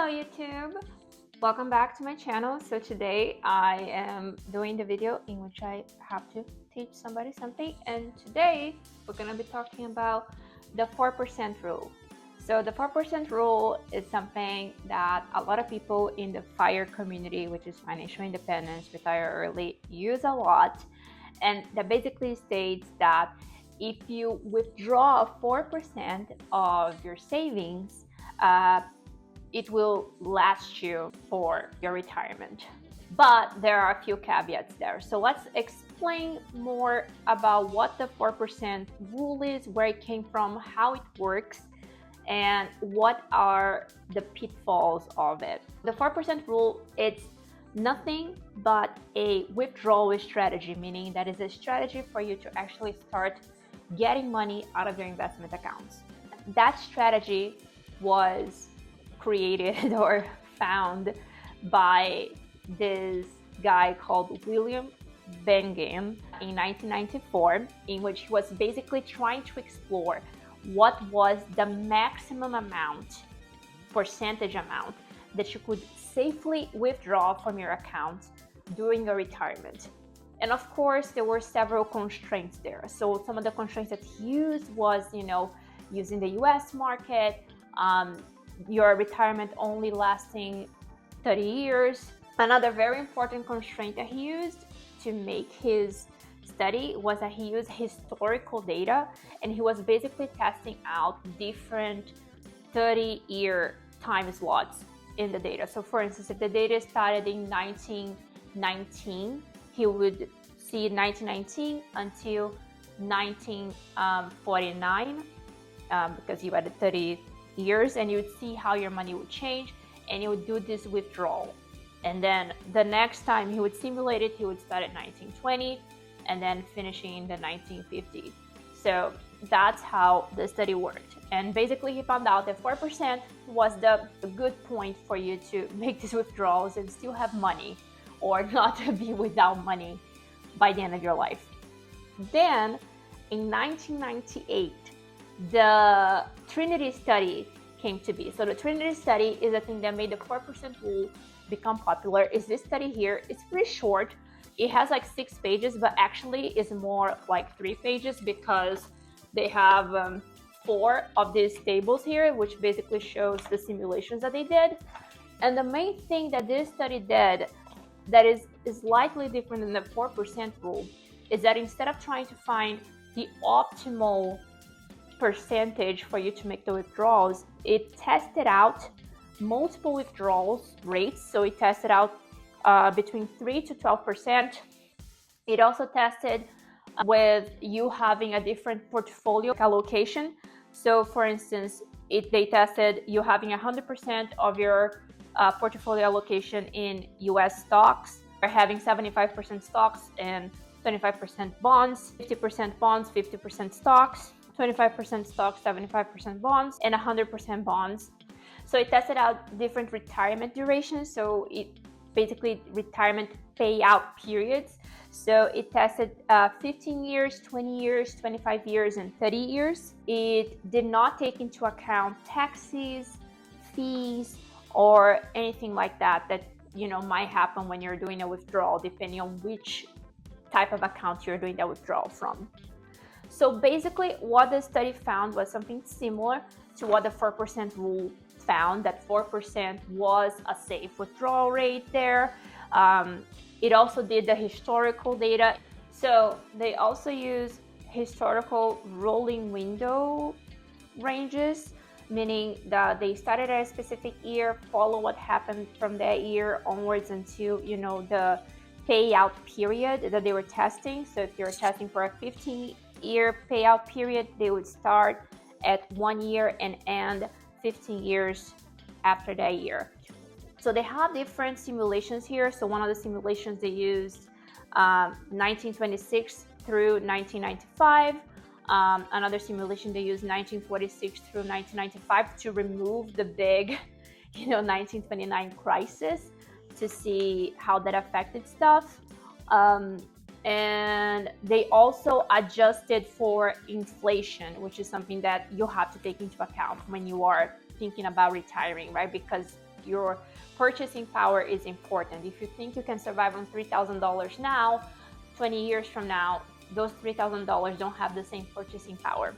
Hello YouTube! Welcome back to my channel. So today I am doing the video in which I have to teach somebody something, and today we're going to be talking about the 4% rule. So the 4% rule is something that a lot of people in the FIRE community, which is financial independence, retire early, use a lot, and that basically states that if you withdraw 4% of your savings, it will last you for your retirement. But there are a few caveats there. So let's explain more about what the 4% rule is, where it came from, how it works, and what are the pitfalls of it. The 4% rule, it's nothing but a withdrawal strategy, meaning that is a strategy for you to actually start getting money out of your investment accounts. That strategy was created or found by this guy called William Bengen in 1994, in which he was basically trying to explore what was the maximum percentage amount that you could safely withdraw from your account during your retirement. And of course, there were several constraints there. So some of the constraints that he used was, using the US market, your retirement only lasting 30 years. Another very important constraint that he used to make his study was that he used historical data, and he was basically testing out different 30-year time slots in the data. So for instance, if the data started in 1919, he would see 1919 until 1949, because you had 30 years, and you would see how your money would change, and you would do this withdrawal. And then the next time he would simulate it, he would start at 1920 and then finishing in the 1950. So that's how the study worked. And basically he found out that 4% was the good point for you to make these withdrawals and still have money, or not to be without money by the end of your life. Then in 1998, the Trinity study came to be. So the Trinity study is the thing that made the 4% rule become popular. Is this study here? It's pretty short. It has like 6 pages, but actually it's more like 3 pages, because they have 4 of these tables here, which basically shows the simulations that they did. And the main thing that this study did that is slightly different than the 4% rule is that instead of trying to find the optimal percentage for you to make the withdrawals, it tested out multiple withdrawals rates. So it tested out between 3 to 12%. It also tested with you having a different portfolio allocation. So for instance, they tested you having 100% of your portfolio allocation in US stocks, or having 75% stocks and 25% bonds, 50% bonds, 50% stocks, 25% stocks, 75% bonds, and 100% bonds. So it tested out different retirement durations. So it basically retirement payout periods. So it tested 15 years, 20 years, 25 years, and 30 years. It did not take into account taxes, fees, or anything like that might happen when you're doing a withdrawal, depending on which type of account you're doing that withdrawal from. So basically what the study found was something similar to what the 4% rule found, that 4% was a safe withdrawal rate there. It also did the historical data. So they also use historical rolling window ranges, meaning that they started at a specific year, follow what happened from that year onwards until, the payout period that they were testing. So if you're testing for a 15-year payout period, they would start at 1 year and end 15 years after that year. So they have different simulations here. So one of the simulations they used 1926 through 1995. Another simulation they used 1946 through 1995 to remove the big 1929 crisis, to see how that affected stuff. And they also adjusted for inflation, which is something that you have to take into account when you are thinking about retiring, right? Because your purchasing power is important. If you think you can survive on $3,000 now, 20 years from now, those $3,000 don't have the same purchasing power.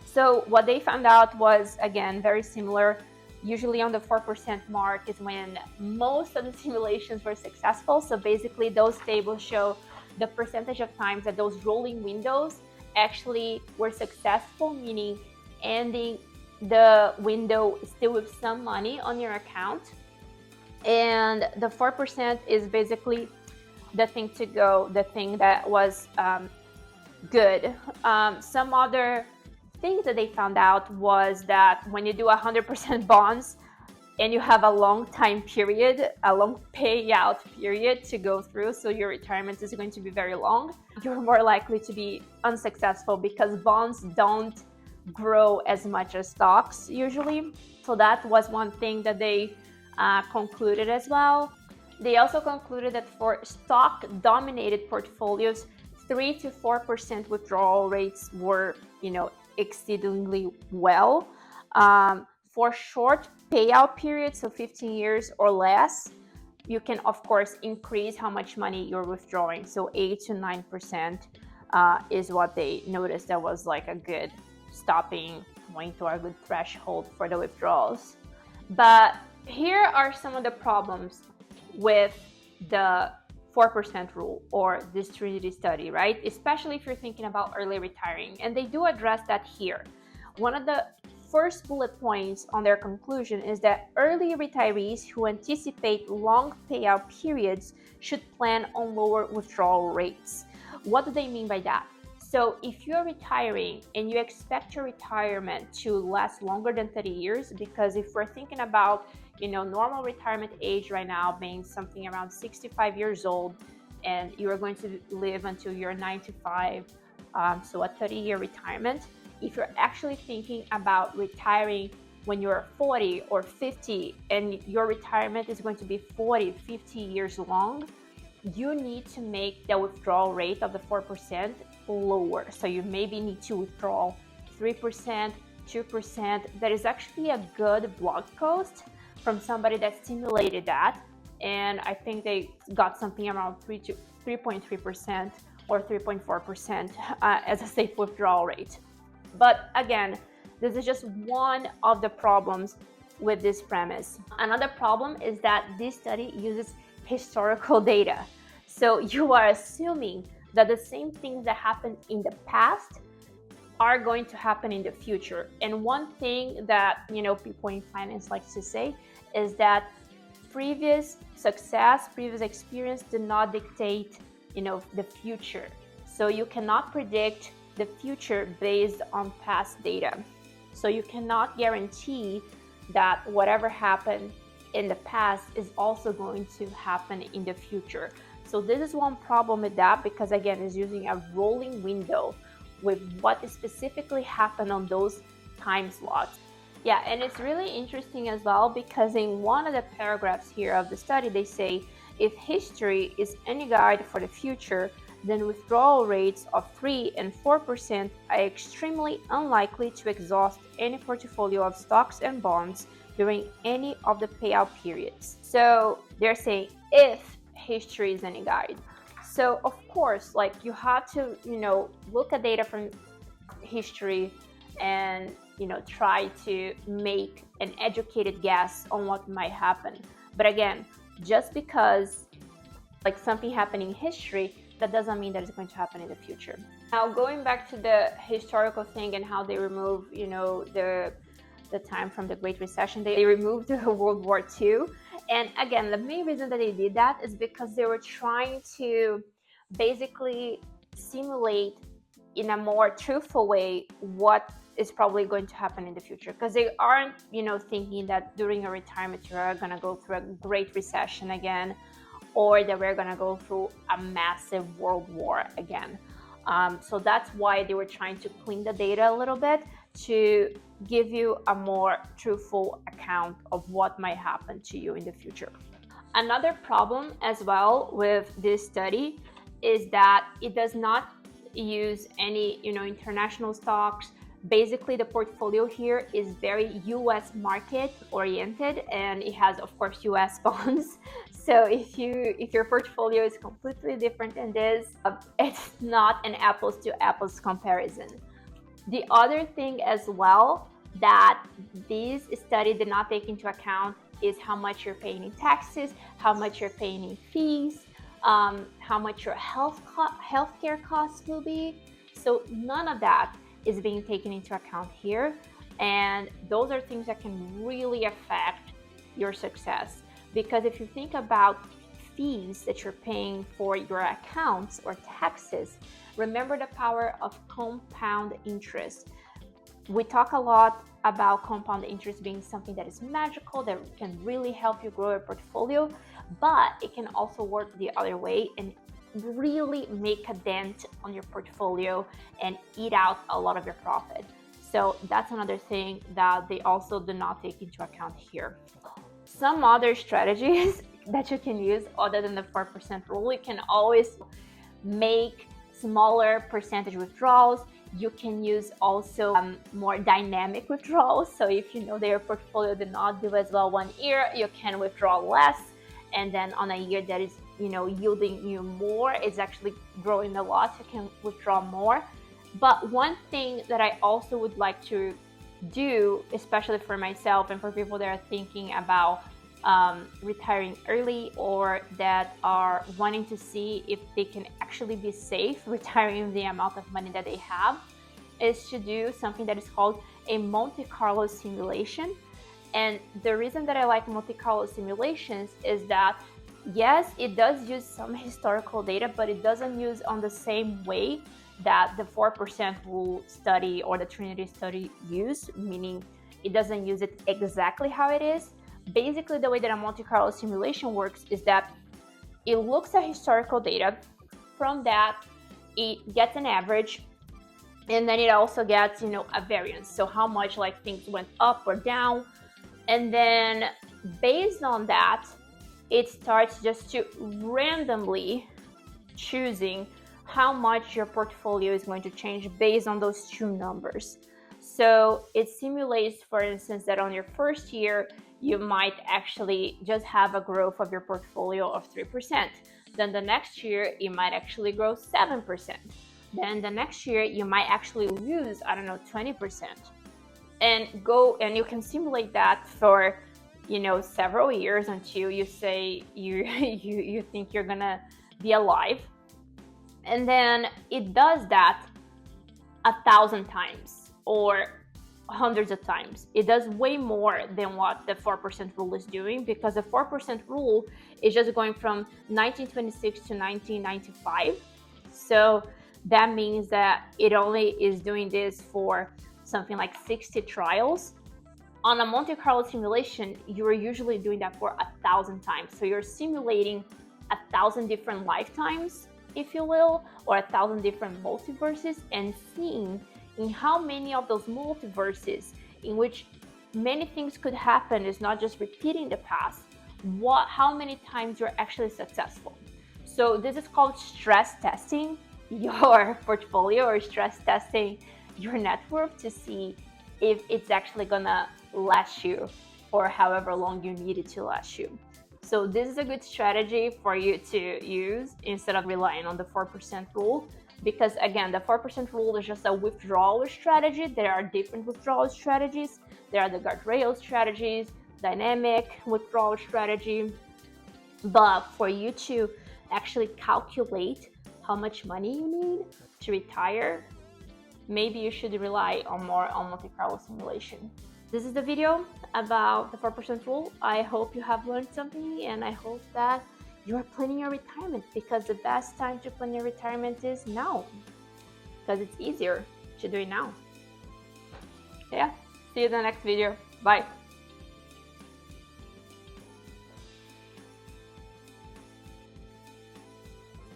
So what they found out was, again, very similar. Usually on the 4% mark is when most of the simulations were successful. So basically those tables show the percentage of times that those rolling windows actually were successful, meaning ending the window still with some money on your account. And the 4% is basically the thing to go, the thing that was good. Some other things that they found out was that when you do 100% bonds and you have a long time period, a long payout period to go through, so your retirement is going to be very long, you're more likely to be unsuccessful because bonds don't grow as much as stocks usually. So that was one thing that they concluded as well. They also concluded that for stock-dominated portfolios, 3 to 4% withdrawal rates were, exceedingly well. For short payout periods, so 15 years or less, you can of course increase how much money you're withdrawing. So 8 to 9% is what they noticed that was like a good stopping point or a good threshold for the withdrawals. But here are some of the problems with the 4% rule or this Trinity study, right? Especially if you're thinking about early retiring. And they do address that here. One of the first bullet points on their conclusion is that early retirees who anticipate long payout periods should plan on lower withdrawal rates. What do they mean by that? So if you're retiring and you expect your retirement to last longer than 30 years, because if we're thinking about normal retirement age right now being something around 65 years old, and you're going to live until you're 95, so a 30-year retirement. If you're actually thinking about retiring when you're 40 or 50 and your retirement is going to be 40, 50 years long, you need to make the withdrawal rate of the 4% lower. So you maybe need to withdraw 3%, 2%. There is actually a good blog post from somebody that simulated that, and I think they got something around 3.3% or 3.4% as a safe withdrawal rate. But again, this is just one of the problems with this premise. Another problem is that this study uses historical data. So you are assuming that the same things that happened in the past are going to happen in the future. And one thing that people in finance like to say is that previous success, previous experience do not dictate the future. So you cannot predict the future based on past data. So you cannot guarantee that whatever happened in the past is also going to happen in the future. So this is one problem with that, because again, it's using a rolling window with what specifically happened on those time slots. Yeah, and it's really interesting as well, because in one of the paragraphs here of the study, they say, if history is any guide for the future, then withdrawal rates of 3 and 4% are extremely unlikely to exhaust any portfolio of stocks and bonds during any of the payout periods. So they're saying if history is any guide. So of course, you have to, look at data from history and, try to make an educated guess on what might happen. But again, just because something happened in history, that doesn't mean that it's going to happen in the future. Now, going back to the historical thing and how they remove, the time from the Great Recession, they removed World War II. And again, the main reason that they did that is because they were trying to basically simulate in a more truthful way what is probably going to happen in the future, because they aren't, thinking that during a retirement you're going to go through a Great Recession again, or that we're going to go through a massive world war again. So that's why they were trying to clean the data a little bit to give you a more truthful account of what might happen to you in the future. Another problem as well with this study is that it does not use any, international stocks, Basically, the portfolio here is very US market oriented, and it has, of course, US bonds. So if your portfolio is completely different than this, it's not an apples to apples comparison. The other thing as well that this study did not take into account is how much you're paying in taxes, how much you're paying in fees, how much your healthcare costs will be. So none of that is being taken into account here. And those are things that can really affect your success. Because if you think about fees that you're paying for your accounts or taxes, remember the power of compound interest. We talk a lot about compound interest being something that is magical, that can really help you grow your portfolio, but it can also work the other way and really make a dent on your portfolio and eat out a lot of your profit. So that's another thing that they also do not take into account here. Some other strategies that you can use other than the 4% rule, you can always make smaller percentage withdrawals. You can use also more dynamic withdrawals. So if you know that your portfolio did not do as well one year, you can withdraw less. And then on a year that is, yielding you more, is actually growing a lot, you can withdraw more. But one thing that I also would like to do, especially for myself and for people that are thinking about retiring early or that are wanting to see if they can actually be safe retiring the amount of money that they have, is to do something that is called a Monte Carlo simulation. And the reason that I like Monte Carlo simulations is that, yes, it does use some historical data, but it doesn't use on the same way that the 4% rule study or the Trinity study use, meaning it doesn't use it exactly how it is. Basically, the way that a Monte Carlo simulation works is that it looks at historical data. From that, it gets an average, and then it also gets, a variance. So how much things went up or down. And then based on that, it starts just to randomly choosing how much your portfolio is going to change based on those two numbers. So it simulates, for instance, that on your first year, you might actually just have a growth of your portfolio of 3%. Then the next year, it might actually grow 7%. Then the next year, you might actually lose, 20%. And you can simulate that for, several years until you say you think you're gonna be alive. And then it does that 1,000 times or hundreds of times. It does way more than what the 4% rule is doing, because the 4% rule is just going from 1926 to 1995. So that means that it only is doing this for something like 60 trials. On a Monte Carlo simulation, you're usually doing that for 1,000 times. So you're simulating 1,000 different lifetimes, if you will, or 1,000 different multiverses, and seeing in how many of those multiverses in which many things could happen, is not just repeating the past, how many times you're actually successful. So this is called stress testing your portfolio, or stress testing your net worth, to see if it's actually gonna last you for however long you need it to last you. So this is a good strategy for you to use instead of relying on the 4% rule, because again, the 4% rule is just a withdrawal strategy. There are different withdrawal strategies. There are the guardrail strategies, dynamic withdrawal strategy. But for you to actually calculate how much money you need to retire, maybe you should rely more on Monte Carlo simulation. This is the video about the 4% rule. I hope you have learned something, and I hope that you are planning your retirement, because the best time to plan your retirement is now, because it's easier to do it now. Yeah, see you in the next video. Bye.